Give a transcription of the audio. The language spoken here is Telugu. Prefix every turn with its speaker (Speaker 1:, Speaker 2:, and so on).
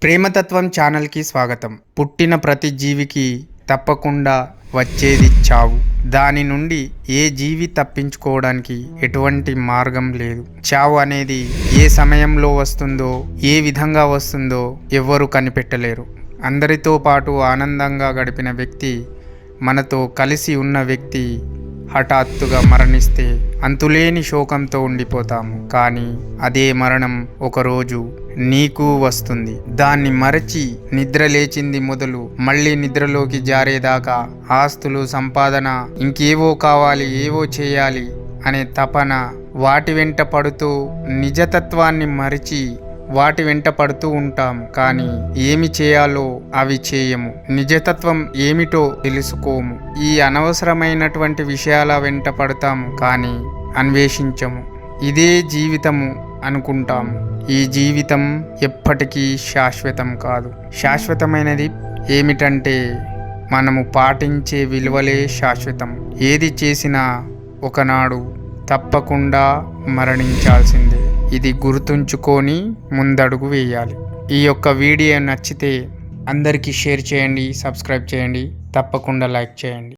Speaker 1: ప్రేమతత్వం ఛానల్కి స్వాగతం. పుట్టిన ప్రతి జీవికి తప్పకుండా వచ్చేది చావు. దాని నుండి ఏ జీవి తప్పించుకోవడానికి ఎటువంటి మార్గం లేదు. చావు అనేది ఏ సమయంలో వస్తుందో, ఏ విధంగా వస్తుందో ఎవ్వరూ కనిపెట్టలేరు. అందరితో పాటు ఆనందంగా గడిపిన వ్యక్తి, మనతో కలిసి ఉన్న వ్యక్తి హఠాత్తుగా మరణిస్తే అంతులేని శోకంతో ఉండిపోతాము. కానీ అదే మరణం ఒకరోజు నీకు వస్తుంది. దాన్ని మరచి నిద్ర లేచింది మొదలు మళ్ళీ నిద్రలోకి జారేదాకా ఆస్తులు, సంపాదన, ఇంకేవో కావాలి, ఏవో చేయాలి అనే తపన, వాటి వెంట పడుతూ నిజతత్వాన్ని మరిచి వాటి వెంట పడుతూ ఉంటాము. కానీ ఏమి చేయాలో అవి చేయము. నిజతత్వం ఏమిటో తెలుసుకోము. ఈ అనవసరమైనటువంటి విషయాల వెంట పడతాము, కానీ అన్వేషించము. ఇదే జీవితము అనుకుంటాము. ఈ జీవితం ఎప్పటికీ శాశ్వతం కాదు. శాశ్వతమైనది ఏమిటంటే మనము పాటించే విలువలే శాశ్వతం. ఏది చేసినా ఒకనాడు తప్పకుండా మరణించాల్సిందే. ఇది గుర్తుంచుకొని ముందడుగు వేయాలి. ఈ యొక్క వీడియో నచ్చితే అందరికీ షేర్ చేయండి, సబ్స్క్రైబ్ చేయండి, తప్పకుండా లైక్ చేయండి.